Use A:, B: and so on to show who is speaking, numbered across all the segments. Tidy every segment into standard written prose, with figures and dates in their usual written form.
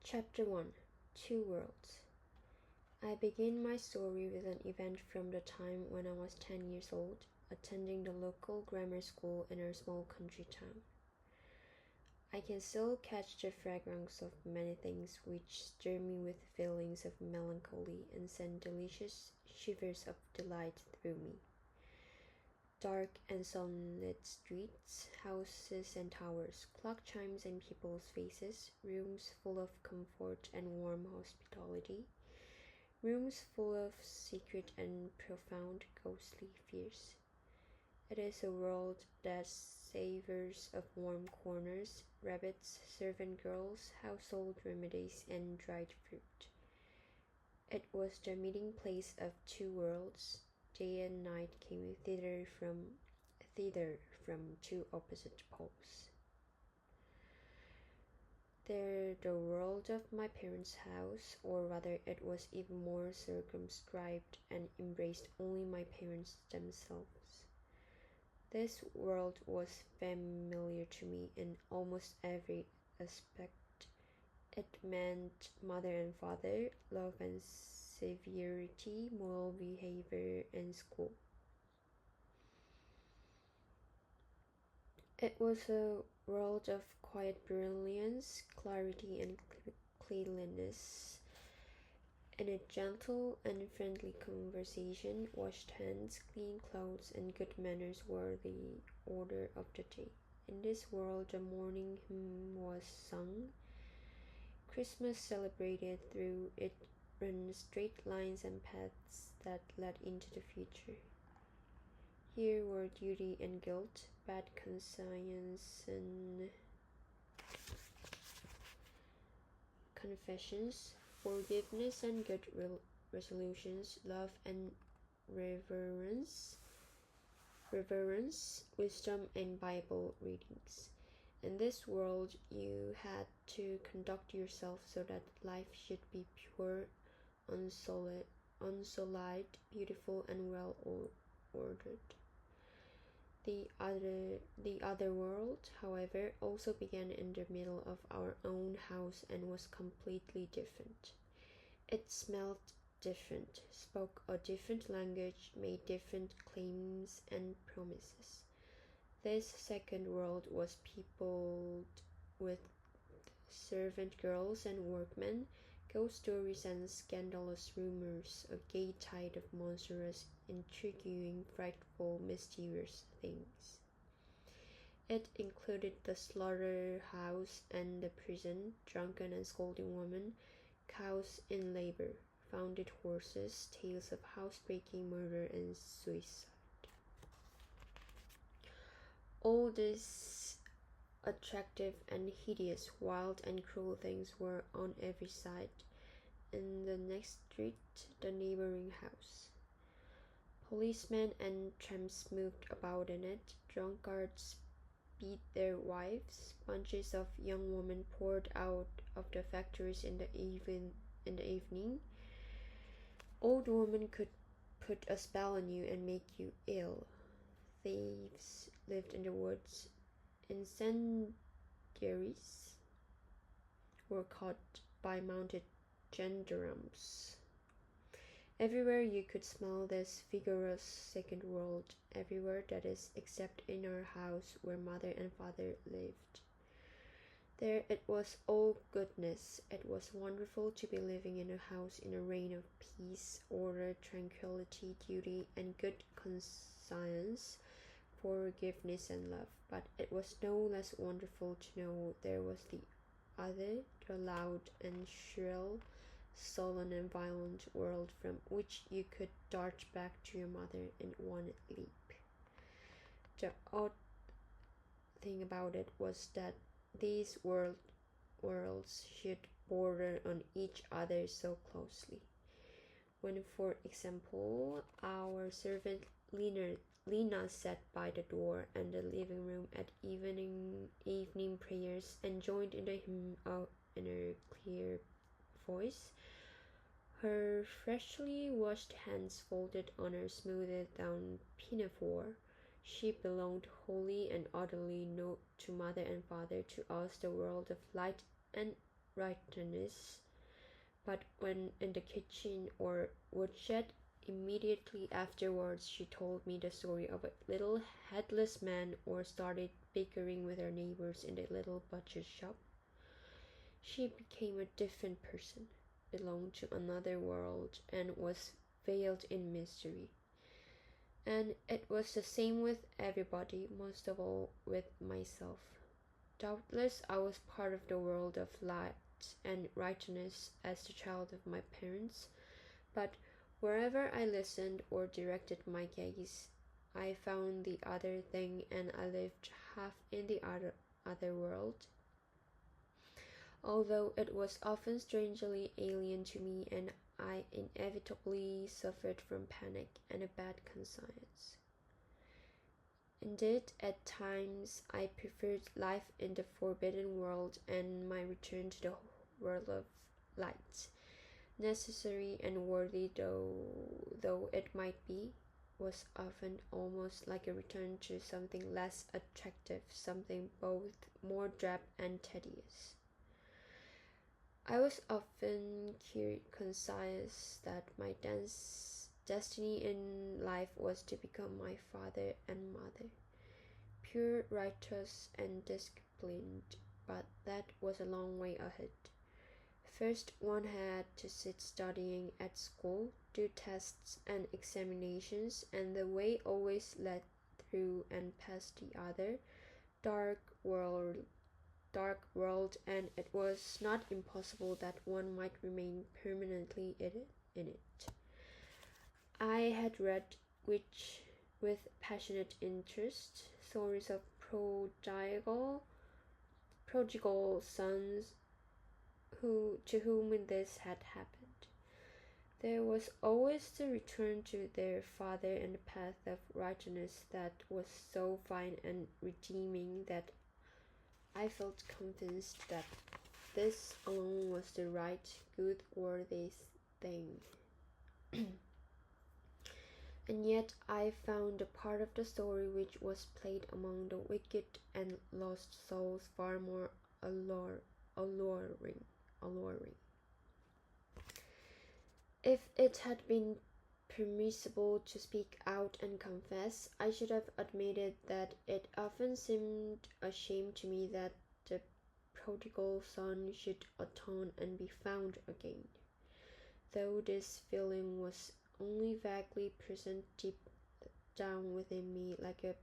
A: Chapter 1 Two Worlds. I begin my story with an event from the time when I was 10 years old, attending the local grammar school in a small country town. I can still catch the fragrance of many things which stir me with feelings of melancholy and send delicious shivers of delight through me. Dark and sunlit streets, houses and towers, clock chimes and people's faces, rooms full of comfort and warm hospitality, rooms full of secret and profound ghostly fears. It is a world that savors of warm corners, rabbits, servant girls, household remedies, and dried fruit. It was the meeting place of two worlds. Day and night came thither from two opposite poles. There, the world of my parents' house, or rather it was even more circumscribed and embraced only my parents themselves. This world was familiar to me in almost every aspect. It meant mother and father, love and severity, moral behavior, and school. It was a world of quiet brilliance, clarity, and cleanliness. In a gentle and friendly conversation, washed hands, clean clothes, and good manners were the order of the day. In this world, the morning hymn was sung. Christmas celebrated. Through it ran straight lines and paths that led into the future. Here were duty and guilt, bad conscience and confessions, forgiveness and good resolutions, love and reverence, wisdom and Bible readings. In this world, you had to conduct yourself so that life should be pure, unsullied, beautiful, and well ordered. The other world, however, also began in the middle of our own house and was completely different. It smelled different, spoke a different language, made different claims and promises. This second world was peopled with servant girls and workmen, ghost stories and scandalous rumors, a gay tide of monstrous, intriguing, frightful, mysterious things. It included the slaughterhouse and the prison, drunken and scolding women, cows in labor, founded horses, tales of housebreaking, murder, and suicide. All these attractive and hideous, wild and cruel things were on every side. In the next street, the neighboring house. Policemen and tramps moved about in it. Drunkards beat their wives. Bunches of young women poured out of the factories in the evening. Old women could put a spell on you and make you ill. Thieves lived in the woods. Incendiaries were caught by mounted gendarmes. Everywhere you could smell this vigorous second world, everywhere, that is, except in our house where mother and father lived. There it was all goodness. It was wonderful to be living in a house in a reign of peace, order, tranquility, duty, and good conscience, forgiveness and love. But it was no less wonderful to know there was the other, the loud and shrill, sullen and violent world from which you could dart back to your mother in one leap. The odd thing about it was that these worlds should border on each other so closely. When, for example, our servant Lena sat by the door and the living room at evening prayers and joined in the hymn in her clear voice, her freshly washed hands folded on her smoothed down pinafore, she belonged wholly and utterly to mother and father, to us the world of light and rightness, but when in the kitchen or woodshed, immediately afterwards she told me the story of a little headless man or started bickering with her neighbors in the little butcher shop. She became a different person, belonged to another world, and was veiled in mystery. And it was the same with everybody, most of all with myself. Doubtless I was part of the world of light and rightness as the child of my parents, but wherever I listened or directed my gaze, I found the other thing and I lived half in the other world, although it was often strangely alien to me and I inevitably suffered from panic and a bad conscience. Indeed, at times I preferred life in the forbidden world, and my return to the world of light, necessary and worthy though it might be, was often almost like a return to something less attractive, something both more drab and tedious. I was often conscious that my destiny in life was to become my father and mother, pure, righteous, and disciplined, but that was a long way ahead. First, one had to sit studying at school, do tests and examinations, and the way always led through and past the other dark world and it was not impossible that one might remain permanently in it. I had read, which with passionate interest, stories of prodigal sons to whom this had happened. There was always the return to their father and the path of righteousness that was so fine and redeeming that I felt convinced that this alone was the right, good, worthy thing. And yet I found the part of the story which was played among the wicked and lost souls far more alluring. If it had been permissible to speak out and confess, I should have admitted that it often seemed a shame to me that the prodigal son should atone and be found again, though this feeling was only vaguely present deep down within me like a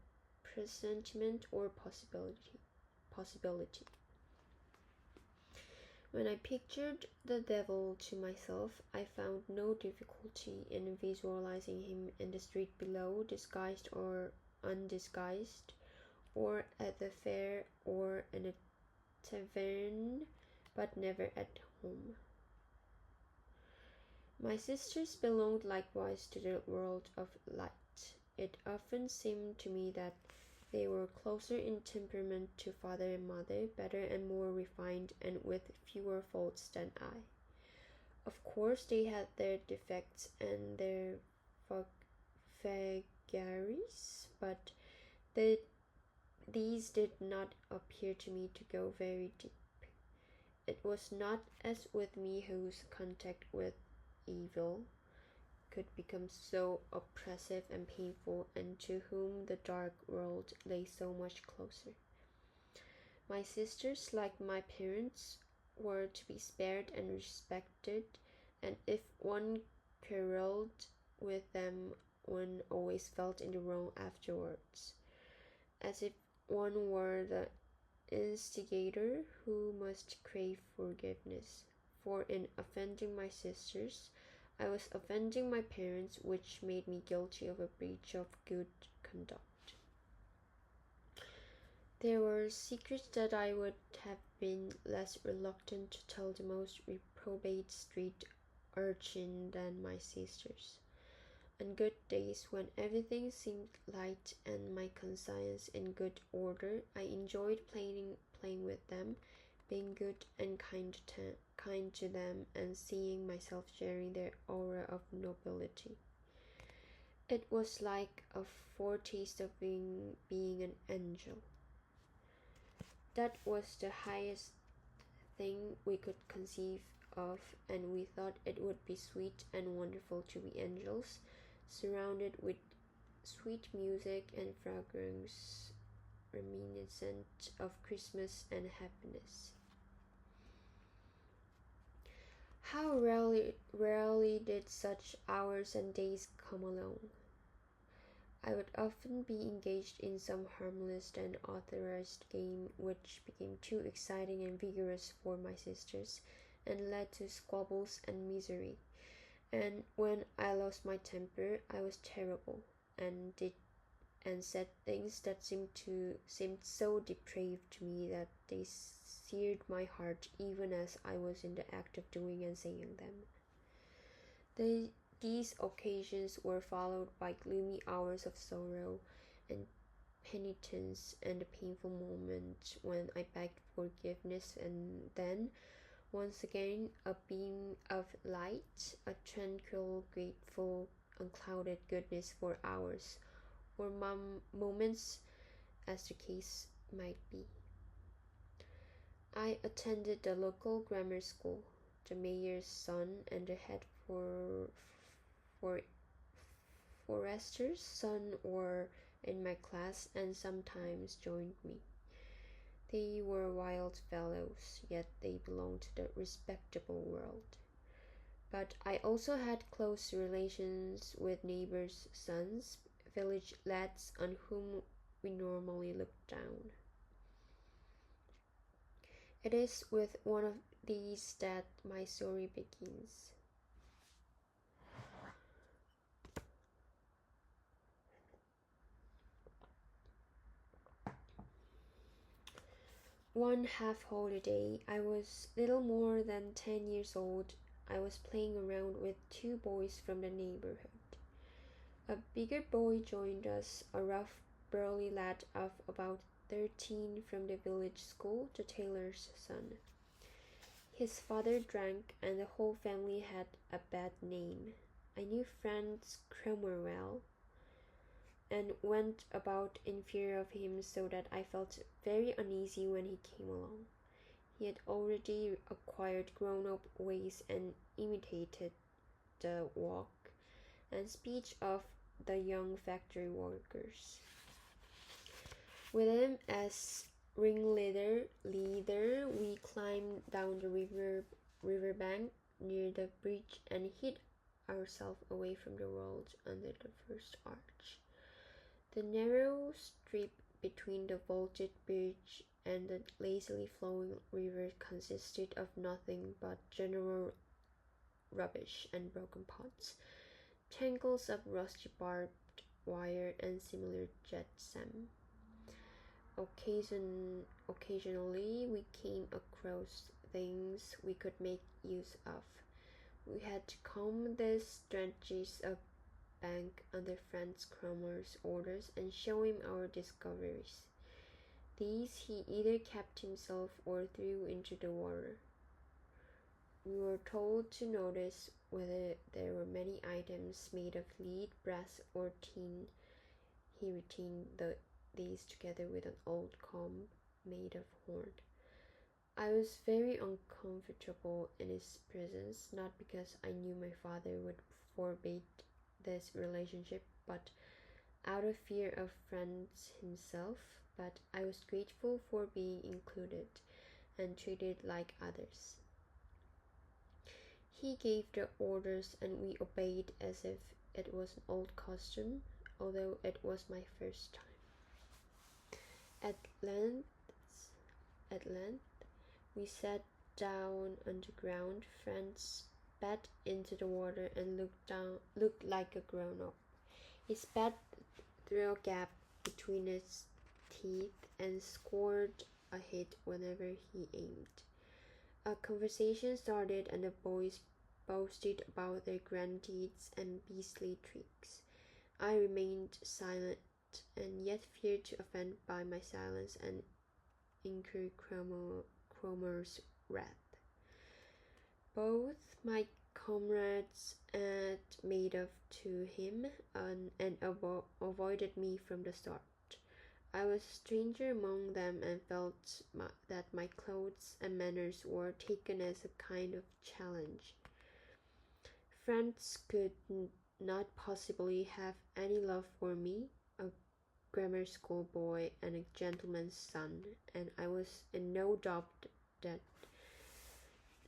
A: presentiment or possibility. When I pictured the devil to myself, I found no difficulty in visualizing him in the street below, disguised or undisguised, or at the fair or in a tavern, but never at home. My sisters belonged likewise to the world of light. It often seemed to me that they were closer in temperament to father and mother, better and more refined, and with fewer faults than I. Of course, they had their defects and their vagaries, but these did not appear to me to go very deep. It was not as with me whose contact with evil could become so oppressive and painful, and to whom the dark world lay so much closer. My sisters, like my parents, were to be spared and respected, and if one quarrelled with them, one always felt in the wrong afterwards, as if one were the instigator who must crave forgiveness. For in offending my sisters, I was offending my parents, which made me guilty of a breach of good conduct. There were secrets that I would have been less reluctant to tell the most reprobate street urchin than my sisters. On good days, when everything seemed light and my conscience in good order, I enjoyed playing with them, being good and kind to them, and seeing myself sharing their aura of nobility. It was like a foretaste of being an angel. That was the highest thing we could conceive of, and we thought it would be sweet and wonderful to be angels, surrounded with sweet music and fragrance reminiscent of Christmas and happiness. How rarely did such hours and days come along. I would often be engaged in some harmless and unauthorized game which became too exciting and vigorous for my sisters and led to squabbles and misery. And when I lost my temper, I was terrible and did and said things that seemed so depraved to me that they seared my heart even as I was in the act of doing and saying them. These occasions were followed by gloomy hours of sorrow and penitence and a painful moment when I begged forgiveness, and then, once again, a beam of light, a tranquil, grateful, unclouded goodness for hours or moments, as the case might be. I attended the local grammar school, the mayor's son and the head for forester's son were in my class and sometimes joined me. They were wild fellows, yet they belonged to the respectable world. But I also had close relations with neighbors' sons, village lads on whom we normally looked down. It is with one of these that my story begins. One half holiday, I was little more than 10 years old. I was playing around with two boys from the neighborhood. A bigger boy joined us, a rough, burly lad of about 13 from the village school, the tailor's son. His father drank, and the whole family had a bad name. I knew Franz Cromer well, and went about in fear of him, so that I felt very uneasy when he came along. He had already acquired grown-up ways and imitated the walk and speech of the young factory workers. With him as ringleader, we climbed down the riverbank near the bridge and hid ourselves away from the world under the first arch. The narrow strip between the vaulted bridge and the lazily flowing river consisted of nothing but general rubbish and broken pots, tangles of rusty barbed wire and similar jetsam. Occasionally we came across things we could make use of. We had to comb the stretches of bank under Franz Cromer's orders and show him our discoveries. These he either kept himself or threw into the water. We were told to notice whether there were many items made of lead, brass, or tin. He retained these together with an old comb made of horn. I was very uncomfortable in his presence, not because I knew my father would forbid this relationship, but out of fear of Franz himself, but I was grateful for being included and treated like others. He gave the orders and we obeyed as if it was an old custom, although it was my first time. At length, we sat down on the ground. Franz spat into the water and looked like a grown-up. He spat through a gap between his teeth and scored a hit whenever he aimed. A conversation started and the boys boasted about their grand deeds and beastly tricks. I remained silent and yet feared to offend by my silence and incur Cromer's wrath. Both my comrades had made up to him and avoided me from the start. I was a stranger among them and felt that my clothes and manners were taken as a kind of challenge. Friends could not possibly have any love for me, a grammar school boy and a gentleman's son, and I was in that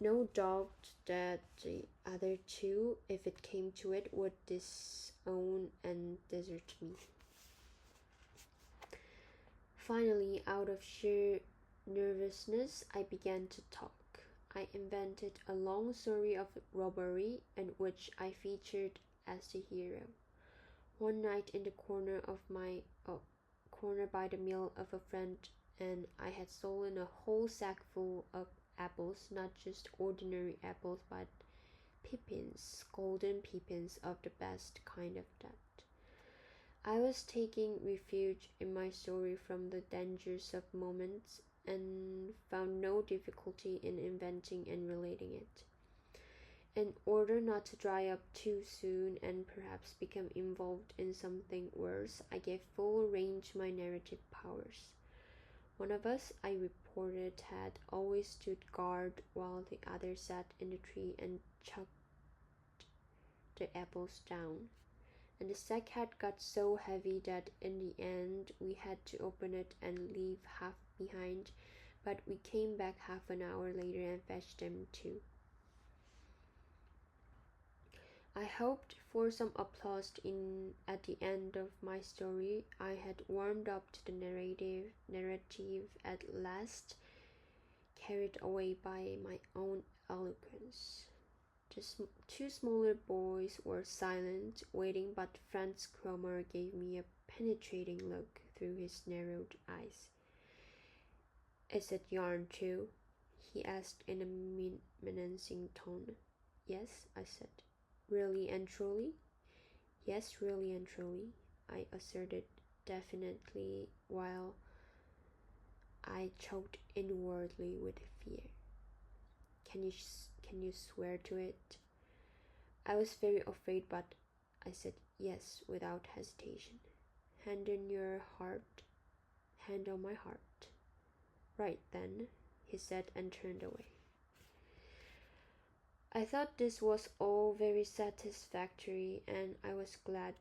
A: no doubt that the other two, if it came to it, would disown and desert me. Finally, out of sheer nervousness, I began to talk. I invented a long story of robbery in which I featured as the hero. One night in the corner by the mill of a friend, and I had stolen a whole sack full of apples, not just ordinary apples, but pippins, golden pippins of the best kind of that. I was taking refuge in my story from the dangers of moments and found no difficulty in inventing and relating it. In order not to dry up too soon and perhaps become involved in something worse, I gave full range to my narrative powers. One of us, I reported, had always stood guard while the other sat in the tree and chucked the apples down. And the sack had got so heavy that in the end we had to open it and leave half behind, but we came back half an hour later and fetched them too. I hoped for some applause at the end of my story. I had warmed up to the narrative at last, carried away by my own eloquence. The two smaller boys were silent, waiting, but Franz Cromer gave me a penetrating look through his narrowed eyes. "Is it yarn too?" he asked in a menacing tone. "Yes," I said. "Really and truly?" "Yes, really and truly," I asserted definitely while I choked inwardly with fear. Can you swear to it?" I was very afraid, but I said yes without hesitation. "Hand on your heart." "Hand on my heart." "Right then," he said and turned away. I thought this was all very satisfactory, and I was glad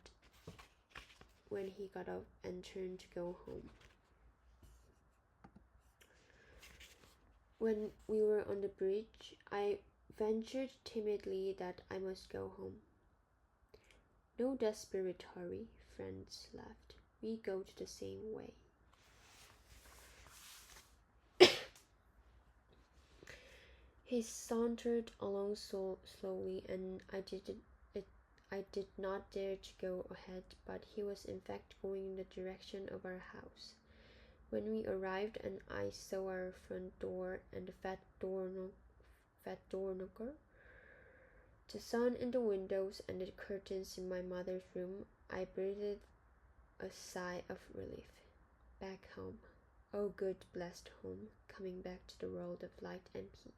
A: when he got up and turned to go home. When we were on the bridge, I ventured timidly that I must go home. "No desperate hurry," Franz laughed. "We go to the same way." He sauntered along so slowly, and I did not dare to go ahead, but he was in fact going in the direction of our house. When we arrived and I saw our front door and the fat door knocker, the sun in the windows and the curtains in my mother's room, I breathed a sigh of relief. Back home. Oh, good blessed home, coming back to the world of light and peace.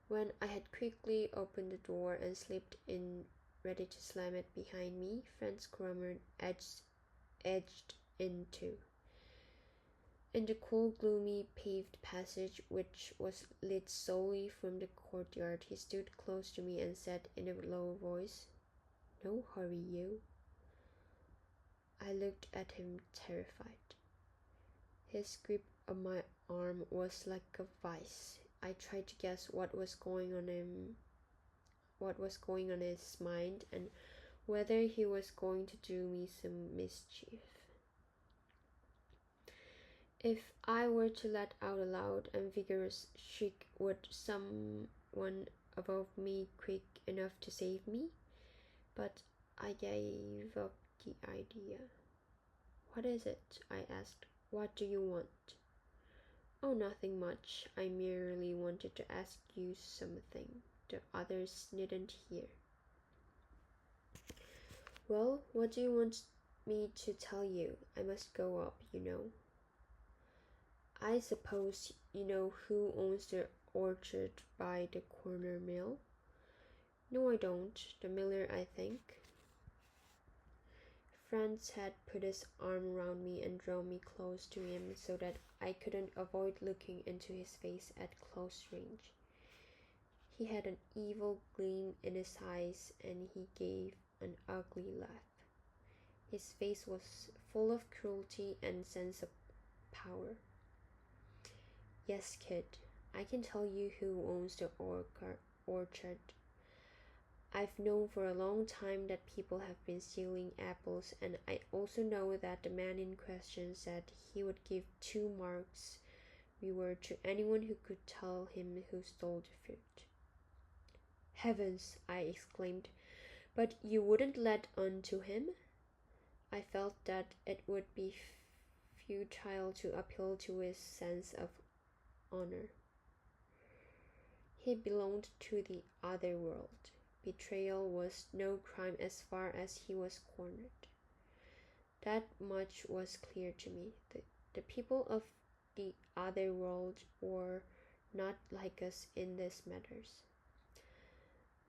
A: When I had quickly opened the door and slipped in, ready to slam it behind me, Franz Cromer edged in too. In the cool, gloomy, paved passage, which was lit solely from the courtyard, he stood close to me and said in a low voice, "No hurry, you." I looked at him terrified. His grip on my arm was like a vice. I tried to guess what was going on in his mind, and whether he was going to do me some mischief. If I were to let out a loud and vigorous shriek, would someone above me quick enough to save me? But I gave up the idea. "What is it?" I asked. "What do you want?" "Oh, nothing much. I merely wanted to ask you something. The others needn't hear." "Well, what do you want me to tell you? I must go up, you know." "I suppose you know who owns the orchard by the corner mill?" "No, I don't. The miller, I think." Franz had put his arm around me and drawn me close to him so that I couldn't avoid looking into his face at close range. He had an evil gleam in his eyes, and he gave an ugly laugh. His face was full of cruelty and sense of power. Yes, kid, I can tell you who owns the orchard. I've known for a long time that people have been stealing apples, and I also know that the man in question said he would give 2 marks reward to anyone who could tell him who stole the fruit. Heavens, I exclaimed, but you wouldn't let on to him? I felt that it would be futile to appeal to his sense of honor. He belonged to the other world. Betrayal was no crime as far as he was cornered. That much was clear to me. The people of the other world were not like us in these matters.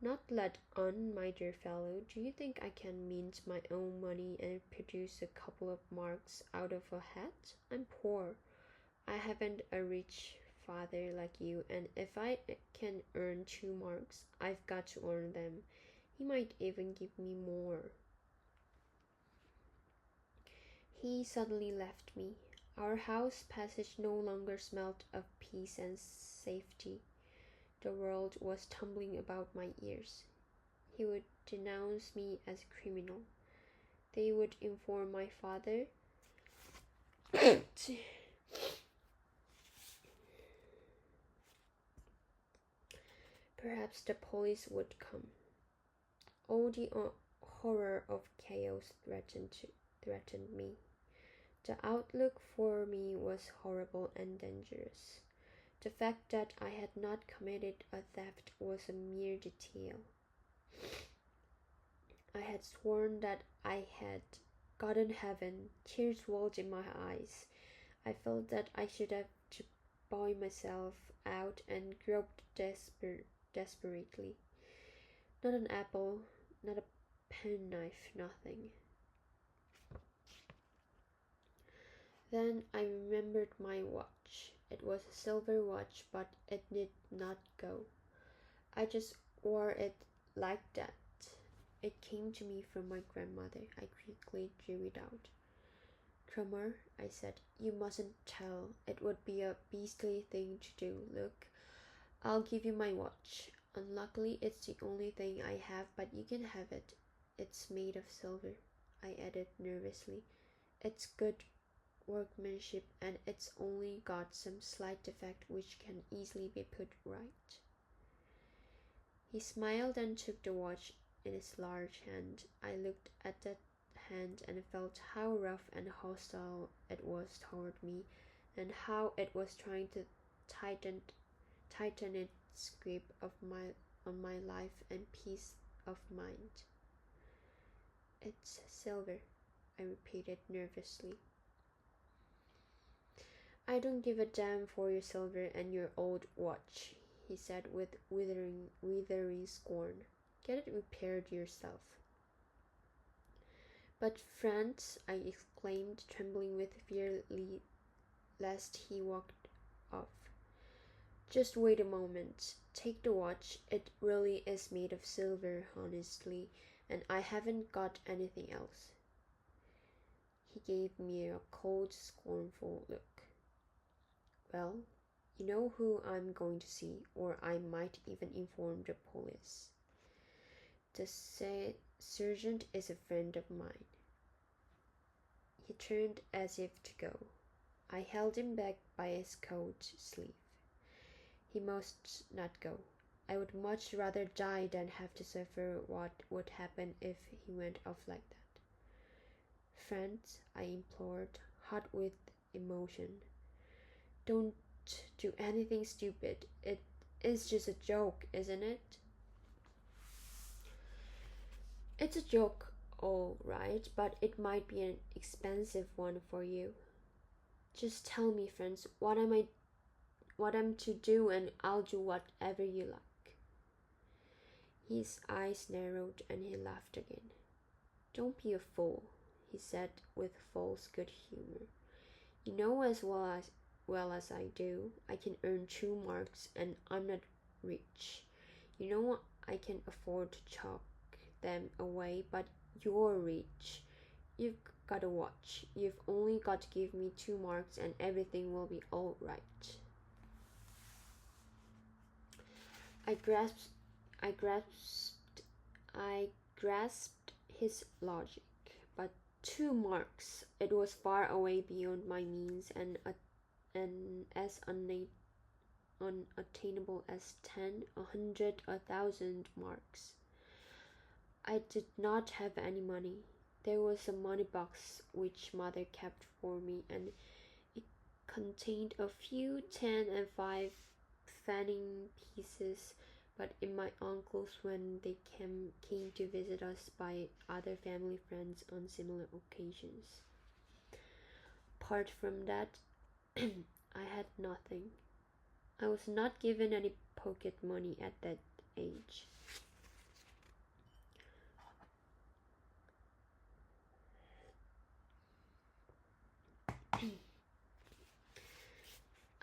A: Not let on, my dear fellow. Do you think I can mint my own money and produce a couple of marks out of a hat? I'm poor. I haven't a rich father like you, and if I can earn 2 marks, I've got to earn them. He might even give me more. He suddenly left me. Our house passage no longer smelt of peace and safety. The world was tumbling about my ears. He would denounce me as a criminal. They would inform my father. Perhaps the police would come. All the horror of chaos threatened me. The outlook for me was horrible and dangerous. The fact that I had not committed a theft was a mere detail. I had sworn that I had gotten heaven. Tears welled in my eyes. I felt that I should have to buoy myself out and groped desperately. Not an apple, not a penknife, nothing. Then I remembered my watch. It was a silver watch, but it did not go. I just wore it like that. It came to me from my grandmother. I quickly drew it out. Drummer, I said, you mustn't tell. It would be a beastly thing to do. Look, I'll give you my watch. Unluckily, it's the only thing I have, but you can have it. It's made of silver, I added nervously. It's good workmanship, and it's only got some slight defect which can easily be put right. He smiled and took the watch in his large hand. I looked at that hand and felt how rough and hostile it was toward me, and how it was trying to tighten its grip on my life and peace of mind. It's silver, I repeated nervously. I don't give a damn for your silver and your old watch, he said with withering scorn. Get it repaired yourself. But Franz, I exclaimed, trembling with fear lest he walked off. Just wait a moment. Take the watch. It really is made of silver, honestly, and I haven't got anything else. He gave me a cold, scornful look. Well, you know who I'm going to see, or I might even inform the police. The sergeant is a friend of mine. He turned as if to go. I held him back by his coat sleeve. He must not go. I would much rather die than have to suffer what would happen if he went off like that. Franz, I implored, hot with emotion. Don't do anything stupid. It is just a joke, isn't it? It's a joke, all right, but it might be an expensive one for you. Just tell me, Franz, what I'm to do, and I'll do whatever you like. His eyes narrowed and he laughed again. Don't be a fool, he said with false good humor. You know as well as I do, I can earn 2 marks and I'm not rich. You know I can afford to chalk them away, but you're rich. You've got to watch. You've only got to give me 2 marks and everything will be all right. I grasped I grasped I grasped his logic, but 2 marks, it was far away beyond my means and as unattainable as 10, 100, 1,000 marks. I did not have any money. There was a money box which mother kept for me, and it contained a few 10 and 5 penny pieces. But in my uncles, when they came to visit us by other family friends on similar occasions. Apart from that, I had nothing. I was not given any pocket money at that age.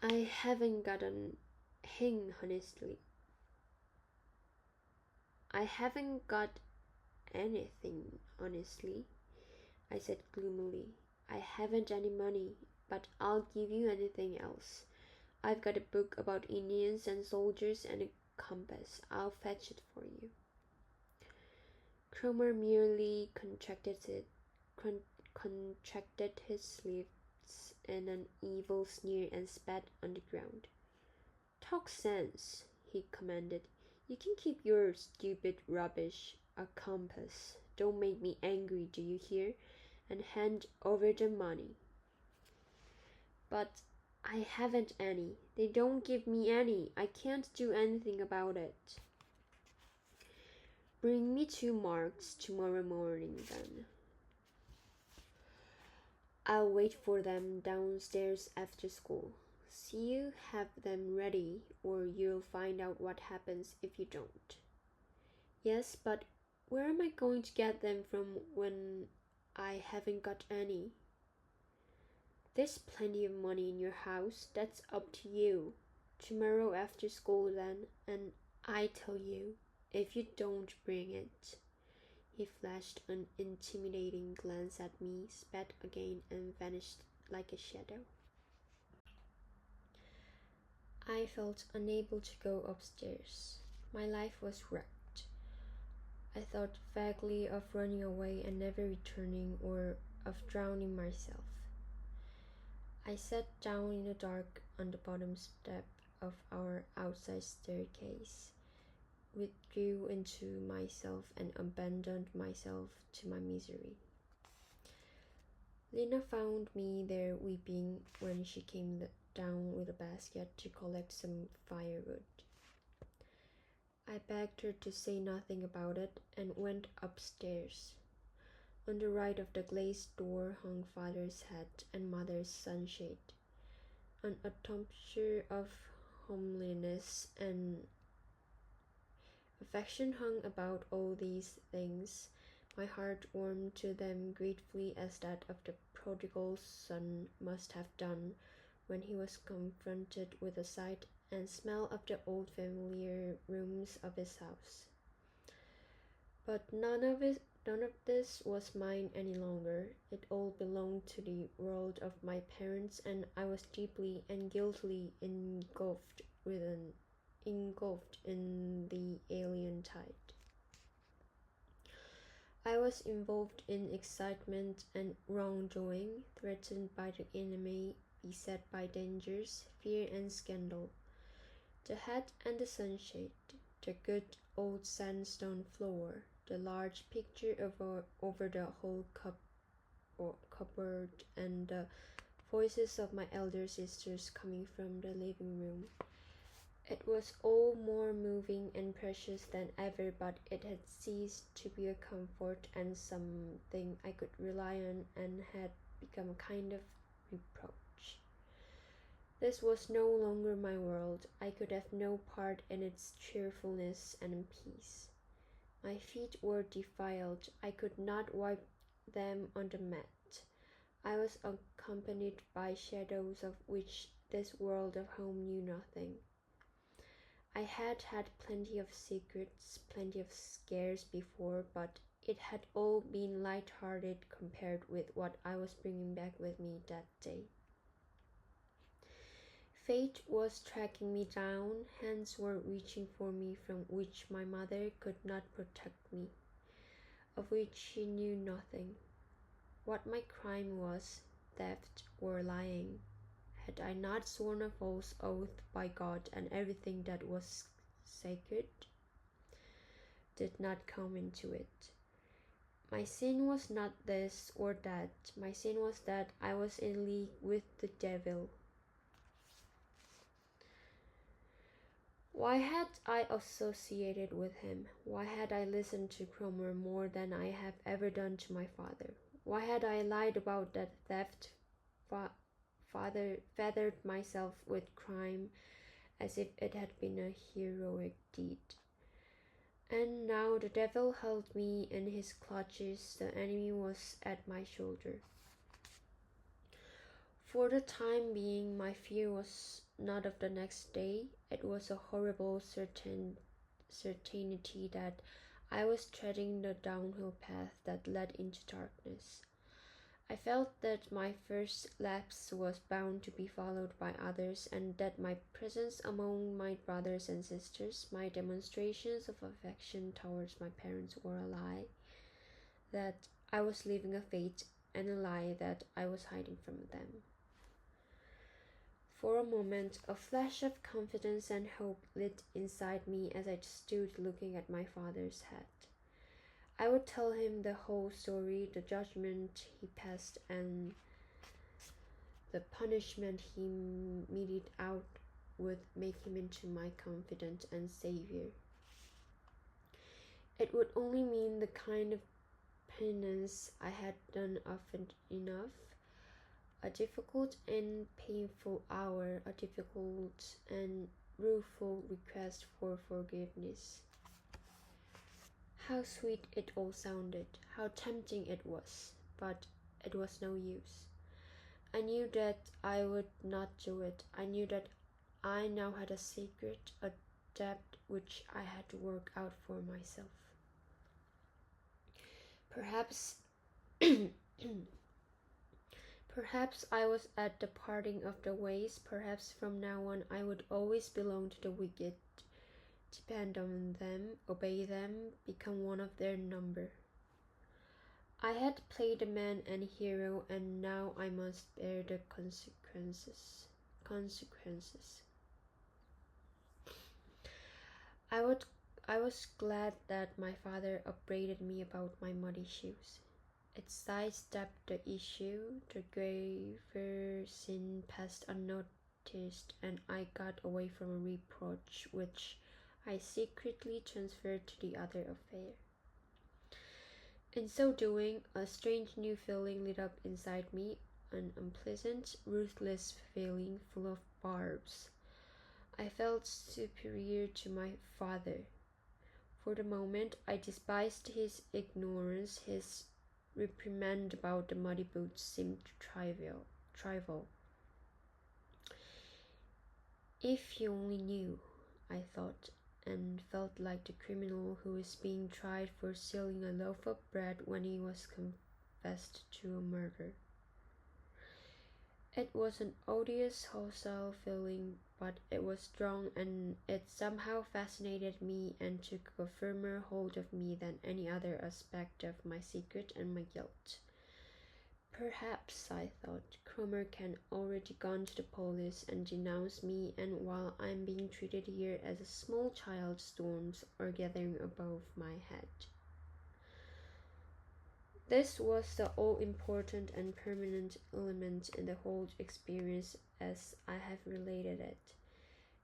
A: I haven't got a thing, honestly. I haven't got anything, honestly, I said gloomily. I haven't any money, but I'll give you anything else. I've got a book about Indians and soldiers and a compass. I'll fetch it for you. Cromer merely contracted his lips in an evil sneer and spat on the ground. Talk sense, he commanded. You can keep your stupid rubbish, a compass. Don't make me angry, do you hear? And hand over the money. But I haven't any. They don't give me any. I can't do anything about it. Bring me 2 marks tomorrow morning, then. I'll wait for them downstairs after school. See you have them ready, or you'll find out what happens if you don't. Yes, but where am I going to get them from when I haven't got any? There's plenty of money in your house. That's up to you. Tomorrow after school, then, and I tell you, if you don't bring it. He flashed an intimidating glance at me, spat again, and vanished like a shadow. I felt unable to go upstairs. My life was wrecked. I thought vaguely of running away and never returning, or of drowning myself. I sat down in the dark on the bottom step of our outside staircase, withdrew into myself, and abandoned myself to my misery. Lena found me there weeping when she came down with a basket to collect some firewood. I begged her to say nothing about it and went upstairs. On the right of the glazed door hung father's hat and mother's sunshade. An atmosphere of homeliness and affection hung about all these things. My heart warmed to them gratefully as that of the prodigal son must have done when he was confronted with the sight and smell of the old familiar rooms of his house. But none of this was mine any longer. It all belonged to the world of my parents, and I was deeply and guiltily engulfed in the alien tide. I was involved in excitement and wrongdoing, threatened by the enemy, beset by dangers, fear and scandal. The hat and the sunshade, the good old sandstone floor, the large picture over the whole cupboard, and the voices of my elder sisters coming from the living room. It was all more moving and precious than ever, but it had ceased to be a comfort and something I could rely on, and had become a kind of reproach. This was no longer my world. I could have no part in its cheerfulness and peace. My feet were defiled. I could not wipe them on the mat. I was accompanied by shadows of which this world of home knew nothing. I had had plenty of secrets, plenty of scares before, but it had all been light-hearted compared with what I was bringing back with me that day. Fate was tracking me down, hands were reaching for me from which my mother could not protect me, of which she knew nothing. What my crime was, theft or lying, had I not sworn a false oath by God and everything that was sacred did not come into it. My sin was not this or that. My sin was that I was in league with the devil. Why had I associated with him? Why had I listened to Cromer more than I have ever done to my father? Why had I lied about that theft, feathered myself with crime as if it had been a heroic deed? And now the devil held me in his clutches, the enemy was at my shoulder. For the time being, my fear was not of the next day, it was a horrible certainty that I was treading the downhill path that led into darkness. I felt that my first lapse was bound to be followed by others, and that my presence among my brothers and sisters, my demonstrations of affection towards my parents were a lie, that I was living a fate, and a lie that I was hiding from them. For a moment, a flash of confidence and hope lit inside me as I stood looking at my father's hat. I would tell him the whole story, the judgment he passed and the punishment he meted out would make him into my confidant and savior. It would only mean the kind of penance I had done often enough, a difficult and painful hour, a difficult and rueful request for forgiveness. How sweet it all sounded, how tempting it was, but it was no use. I knew that I would not do it. I knew that I now had a secret, a debt which I had to work out for myself. Perhaps Perhaps I was at the parting of the ways. Perhaps from now on I would always belong to the wicked, depend on them, obey them, become one of their number. I had played the man and hero, and now I must bear the consequences. I was glad that my father upbraided me about my muddy shoes. It sidestepped the issue, the graver sin passed unnoticed, and I got away from a reproach which I secretly transferred to the other affair. In so doing, a strange new feeling lit up inside me, an unpleasant, ruthless feeling full of barbs. I felt superior to my father. For the moment, I despised his ignorance, his reprimand about the muddy boots seemed trivial. If you only knew, I thought, and felt like the criminal who is being tried for stealing a loaf of bread when he was confessed to a murder. It was an odious, hostile feeling, but it was strong, and it somehow fascinated me and took a firmer hold of me than any other aspect of my secret and my guilt. Perhaps, I thought, Cromer can already gone to the police and denounced me, and while I'm being treated here as a small child, storms are gathering above my head. This was the all-important and permanent element in the whole experience as I have related it.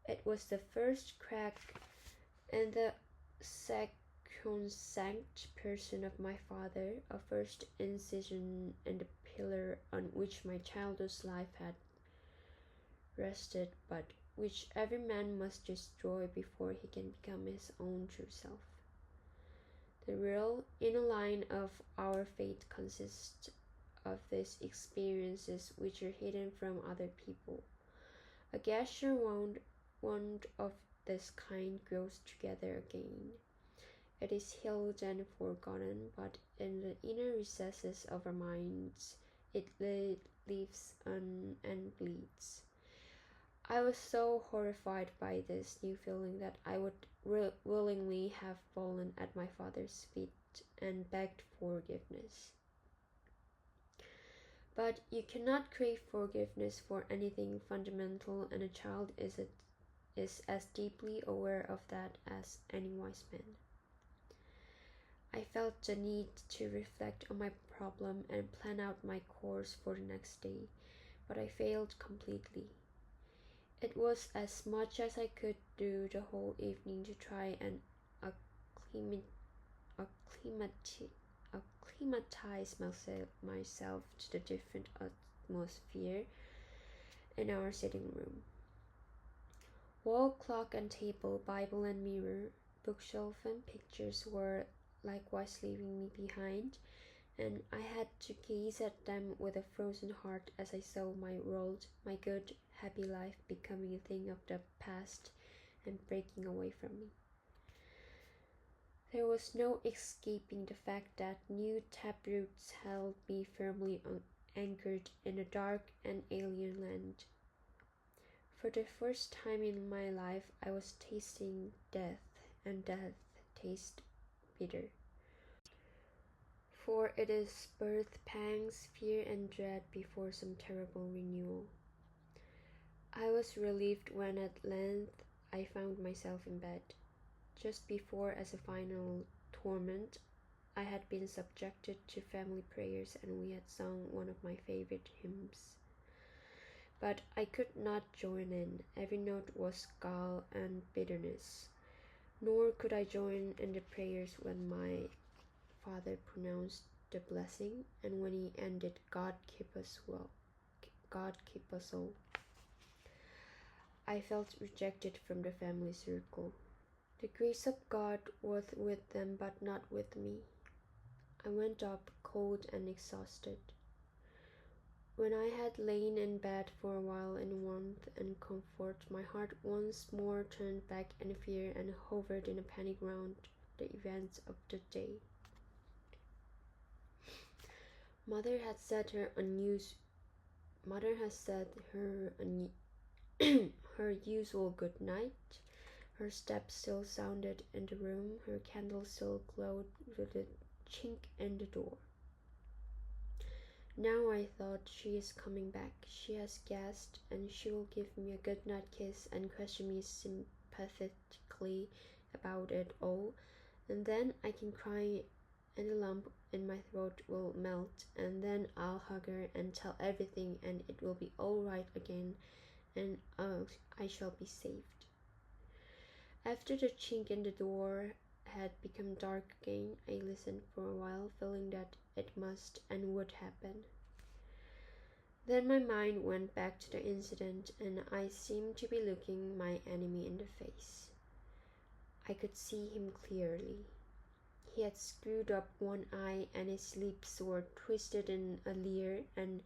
A: It was the first crack in the sacrosanct person of my father, a first incision in the pillar on which my childish life had rested, but which every man must destroy before he can become his own true self. The real inner line of our fate consists of these experiences which are hidden from other people. A gesture wound of this kind grows together again. It is healed and forgotten, but in the inner recesses of our minds it lives on and bleeds. I was so horrified by this new feeling that I would willingly have fallen at my father's feet and begged forgiveness. But you cannot crave forgiveness for anything fundamental, and a child is as deeply aware of that as any wise man. I felt the need to reflect on my problem and plan out my course for the next day, but I failed completely. It was as much as I could do the whole evening to try and acclimatize myself to the different atmosphere in our sitting room. Wall clock and table, Bible and mirror, bookshelf and pictures were likewise leaving me behind, and I had to gaze at them with a frozen heart as I saw my world, my good, happy life becoming a thing of the past and breaking away from me. There was no escaping the fact that new taproots held me firmly anchored in a dark and alien land. For the first time in my life I was tasting death, and death tasted bitter. For it is birth pangs, fear and dread before some terrible renewal. I was relieved when at length I found myself in bed. Just before, as a final torment, I had been subjected to family prayers and we had sung one of my favorite hymns. But I could not join in. Every note was gall and bitterness. Nor could I join in the prayers when my father pronounced the blessing, and when he ended, God keep us well, God keep us all. I felt rejected from the family circle. The grace of God was with them, but not with me. I went up, cold and exhausted. When I had lain in bed for a while in warmth and comfort, my heart once more turned back in fear and hovered in a panic round the events of the day. Mother had said her her usual good night. Her steps still sounded in the room. Her candle still glowed through the chink in the door. Now I thought, she is coming back. She has guessed, and she will give me a good night kiss and question me sympathetically about it all, and then I can cry and the lump in my throat will melt, and then I'll hug her and tell everything, and it will be all right again, and I shall be saved. After the chink in the door had become dark again, I listened for a while, feeling that it must and would happen. Then my mind went back to the incident, and I seemed to be looking my enemy in the face. I could see him clearly. He had screwed up one eye, and his lips were twisted in a leer, and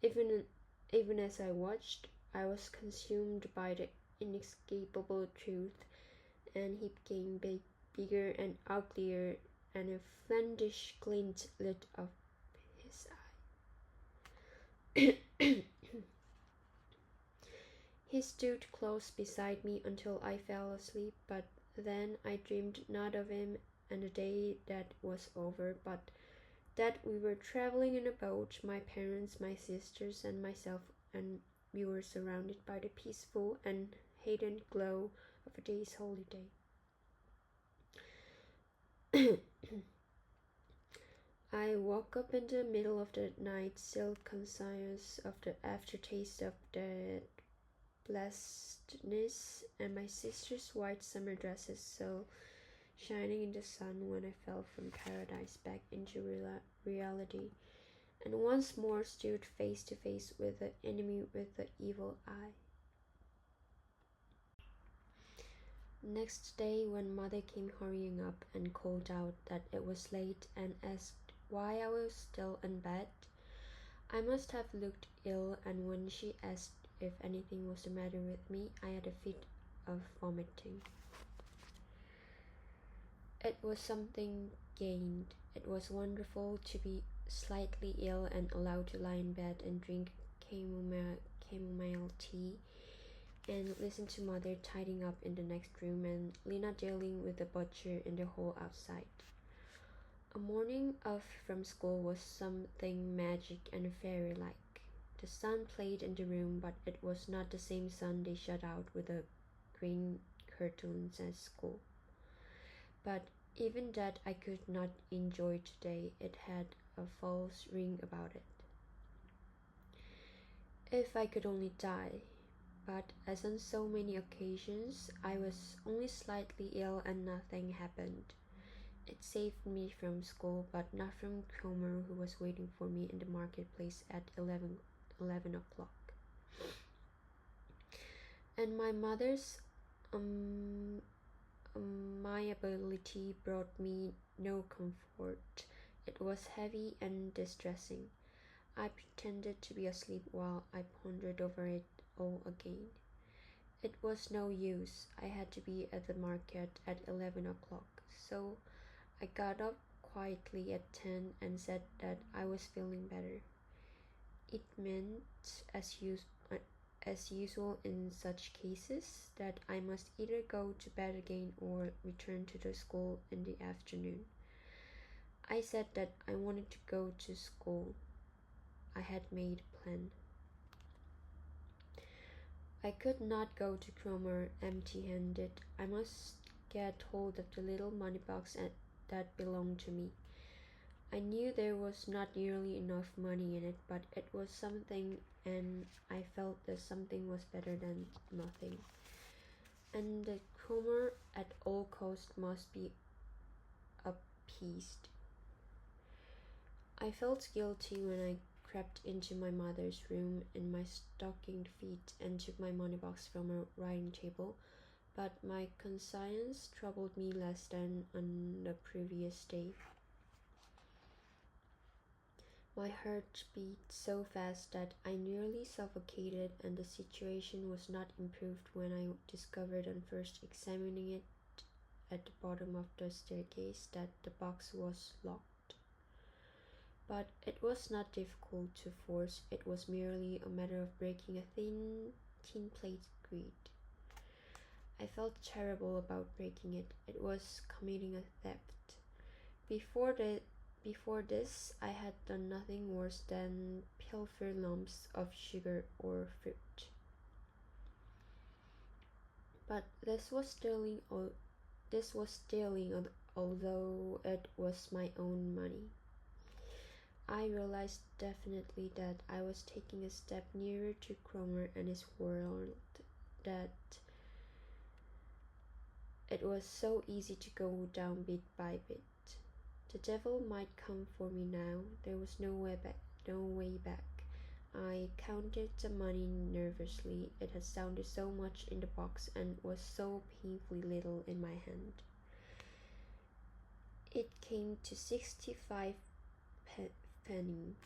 A: even as I watched, I was consumed by the inescapable truth, and he became bigger and uglier, and a fiendish glint lit up his eye. He stood close beside me until I fell asleep, but then I dreamed not of him and the day that was over, but that we were traveling in a boat, my parents, my sisters, and myself, and we were surrounded by the peaceful and hidden glow of a day's holiday. I woke up in the middle of the night, still conscious of the aftertaste of that blessedness, and my sister's white summer dresses so shining in the sun when I fell from paradise back into reality, and once more stood face to face with the enemy with the evil eye. Next day, when mother came hurrying up and called out that it was late and asked why I was still in bed, I must have looked ill, and when she asked if anything was the matter with me, I had a fit of vomiting. It was something gained. It was wonderful to be slightly ill and allowed to lie in bed and drink chamomile tea and listen to mother tidying up in the next room and Lena dealing with the butcher in the hall outside. A morning off from school was something magic and fairy-like. The sun played in the room, but it was not the same sun they shut out with the green curtains at school. But even that I could not enjoy today. It had a false ring about it. If I could only die. But as on so many occasions, I was only slightly ill and nothing happened. It saved me from school, but not from Cromer, who was waiting for me in the marketplace at 11 o'clock. And my mother's my ability brought me no comfort. It was heavy and distressing. I pretended to be asleep while I pondered over it all again. It was no use. I had to be at the market at 11 o'clock, so I got up quietly at 10 and said that I was feeling better. It meant, as usual in such cases, that I must either go to bed again or return to the school in the afternoon. I said that I wanted to go to school. I had made a plan. I could not go to Cromer empty-handed. I must get hold of the little money box that belonged to me. I knew there was not nearly enough money in it, but it was something, and I felt that something was better than nothing. And the Cromer at all cost must be appeased. I felt guilty when I crept into my mother's room in my stockinged feet and took my money box from her writing table, but my conscience troubled me less than on the previous day. My heart beat so fast that I nearly suffocated, and the situation was not improved when I discovered on first examining it at the bottom of the staircase that the box was locked. But it was not difficult to force. It was merely a matter of breaking a thin plate grid. I felt terrible about breaking it. It was committing a theft. Before this, I had done nothing worse than pilfer lumps of sugar or fruit. But this was stealing, although it was my own money. I realized definitely that I was taking a step nearer to Cromer and his world, that it was so easy to go down bit by bit. The devil might come for me now. There was no way back. I counted the money nervously. It had sounded so much in the box and was so painfully little in my hand. It came to 65 pennies.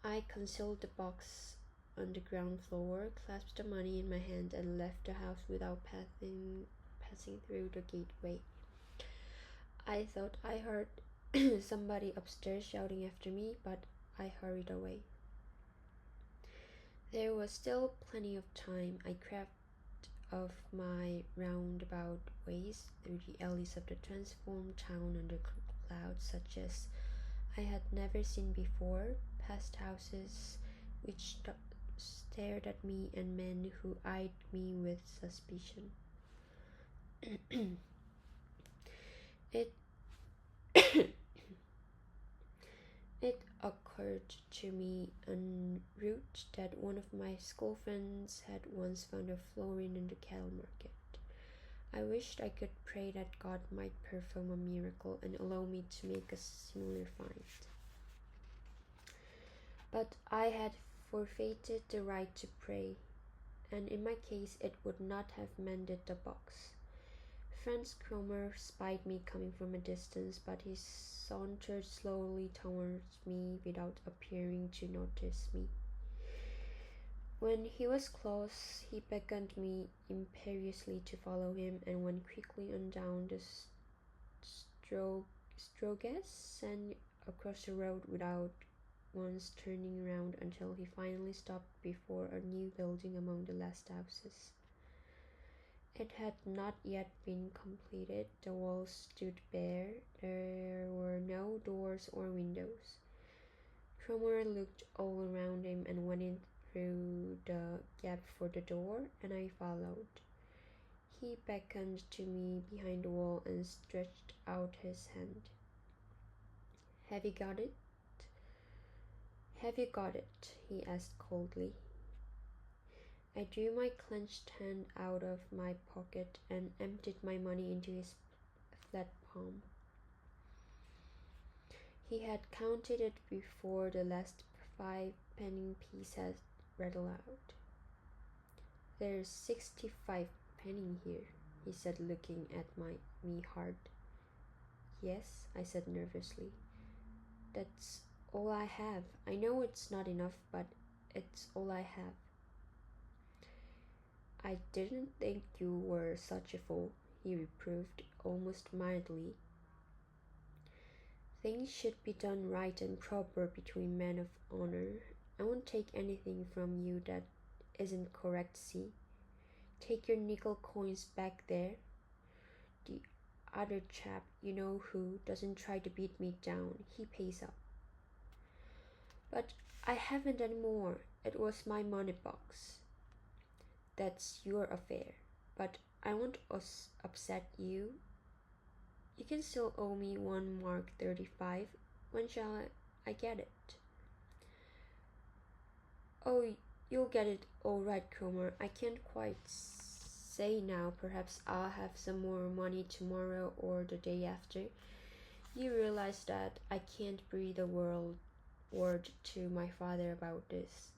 A: I concealed the box on the ground floor, clasped the money in my hand, and left the house without passing through the gateway. I thought I heard somebody upstairs shouting after me, but I hurried away. There was still plenty of time. I crept off my roundabout ways through the alleys of the transformed town under clouds such as I had never seen before, past houses which stared at me and men who eyed me with suspicion. It It occurred to me en route that one of my school friends had once found a florin in the cattle market. I wished I could pray that God might perform a miracle and allow me to make a similar find. But I had forfeited the right to pray, and in my case it would not have mended the box. Franz Cromer spied me coming from a distance, but he sauntered slowly towards me without appearing to notice me. When he was close, he beckoned me imperiously to follow him and went quickly on down the Strogas and across the road without once turning round until he finally stopped before a new building among the last houses. It had not yet been completed. The walls stood bare. There were no doors or windows. Cromer looked all around him and went in through the gap for the door, and I followed. He beckoned to me behind the wall and stretched out his hand. Have you got it? Have you got it? He asked coldly. I drew my clenched hand out of my pocket and emptied my money into his flat palm. He had counted it before the last 5-penny piece had rattled out. There's 65 penny here, he said, looking at me hard. Yes, I said nervously. That's all I have. I know it's not enough, but it's all I have. I didn't think you were such a fool, he reproved, almost mildly. Things should be done right and proper between men of honor. I won't take anything from you that isn't correct, see? Take your nickel coins back there. The other chap, you know who, doesn't try to beat me down. He pays up. But I haven't any more. It was my money box. That's your affair. But I won't upset you. You can still owe me 1 mark 35. When shall I get it? Oh, you'll get it all right, Cromer. I can't quite say now. Perhaps I'll have some more money tomorrow or the day after. You realize that I can't breathe a word to my father about this.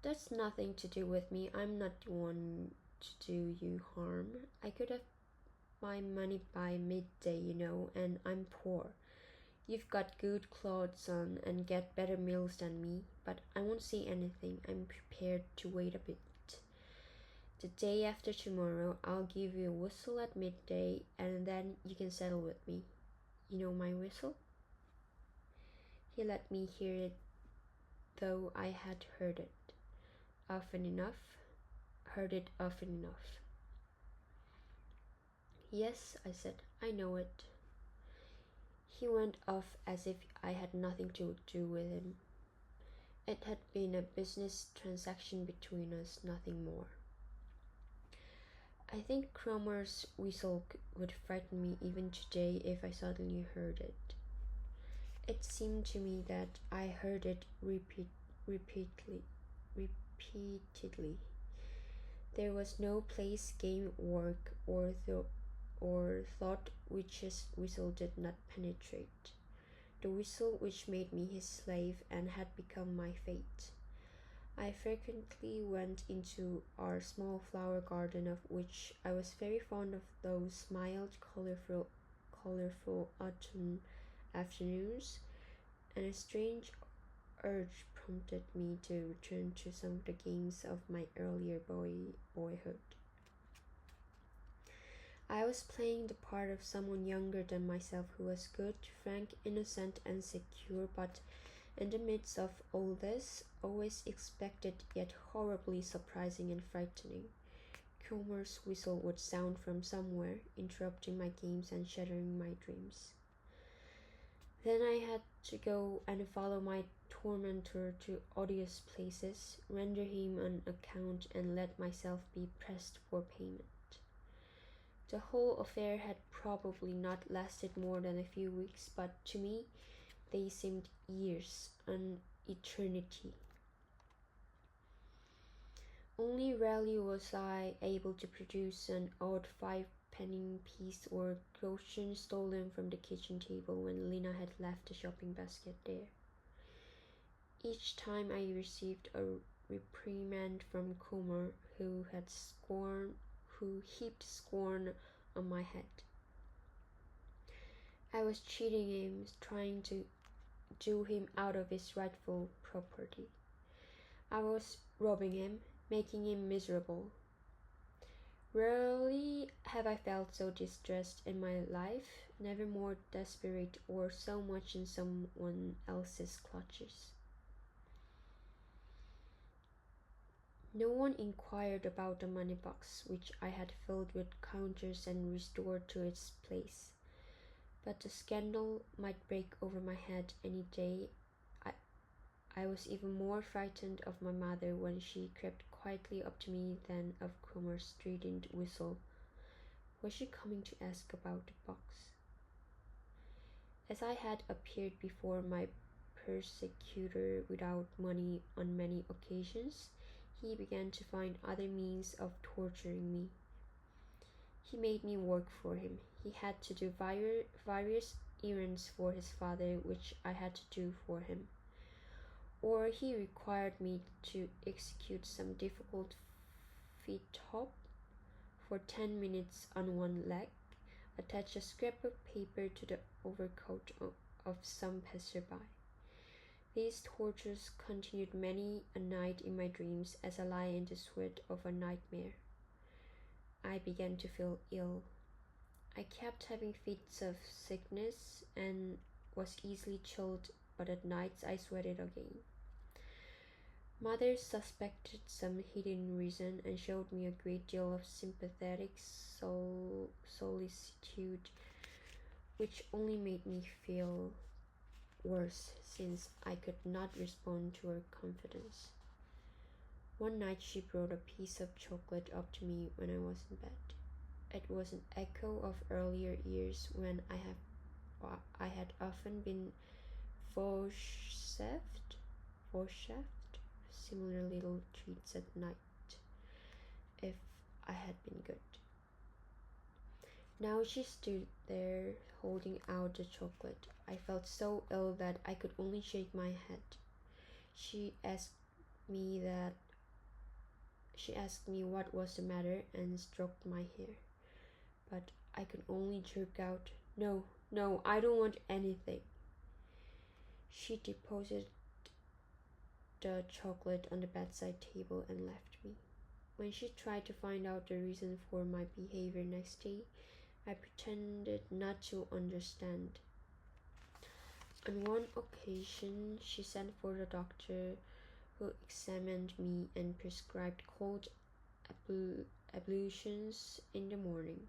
A: That's nothing to do with me. I'm not the one to do you harm. I could have my money by midday, you know, and I'm poor. You've got good clothes on and get better meals than me, but I won't say anything. I'm prepared to wait a bit. The day after tomorrow, I'll give you a whistle at midday, and then you can settle with me. You know my whistle? He let me hear it, though I had heard it often enough. Yes, I said, I know it. He went off as if I had nothing to do with him. It had been a business transaction between us, nothing more. I think Cromer's whistle would frighten me even today if I suddenly heard it. It seemed to me that I heard it repeatedly. There was no place, game, work, or thought which his whistle did not penetrate. The whistle which made me his slave and had become my fate. I frequently went into our small flower garden, of which I was very fond of those mild, colorful autumn afternoons, and a strange urge prompted me to return to some of the games of my earlier boyhood. I was playing the part of someone younger than myself who was good, frank, innocent, and secure, but in the midst of all this, always expected yet horribly surprising and frightening. Cromer's whistle would sound from somewhere, interrupting my games and shattering my dreams. Then I had to go and follow my tormentor to odious places, render him an account, and let myself be pressed for payment. The whole affair had probably not lasted more than a few weeks, but to me they seemed years, an eternity. Only rarely was I able to produce an odd 5-penny piece or groschen stolen from the kitchen table when Lena had left the shopping basket there. Each time I received a reprimand from Kumar, who heaped scorn on my head. I was cheating him, trying to do him out of his rightful property. I was robbing him, making him miserable. Rarely have I felt so distressed in my life, never more desperate or so much in someone else's clutches. No one inquired about the money box, which I had filled with counters and restored to its place. But the scandal might break over my head any day. I was even more frightened of my mother when she crept quietly up to me than of Kumar's strident whistle. Was she coming to ask about the box? As I had appeared before my persecutor without money on many occasions, he began to find other means of torturing me. He made me work for him. He had to do various errands for his father, which I had to do for him. Or he required me to execute some difficult feat hop for 10 minutes on one leg, attach a scrap of paper to the overcoat of some passerby. These tortures continued many a night in my dreams as I lay in the sweat of a nightmare. I began to feel ill. I kept having fits of sickness and was easily chilled, but at nights I sweated again. Mother suspected some hidden reason and showed me a great deal of sympathetic solicitude, which only made me feel worse since I could not respond to her confidence. One night she brought a piece of chocolate up to me when I was in bed. It was an echo of earlier years when I had often been vouchsafed similar little treats at night if I had been good. Now she stood there holding out the chocolate. I felt so ill that I could only shake my head. She asked me what was the matter and stroked my hair, but I could only jerk out, No, I don't want anything." She deposited the chocolate on the bedside table and left me. When she tried to find out the reason for my behavior next day, I pretended not to understand. On one occasion, she sent for the doctor, who examined me and prescribed cold ablutions in the morning.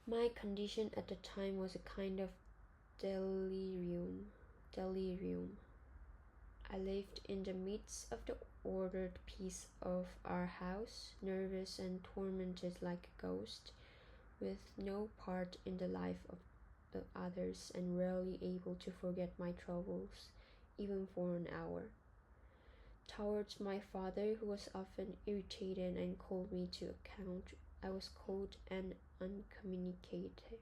A: My condition at the time was a kind of delirium. I lived in the midst of the ordered peace of our house, nervous and tormented like a ghost, with no part in the life of the others, and rarely able to forget my troubles, even for an hour. Towards my father, who was often irritated and called me to account, I was cold and uncommunicative.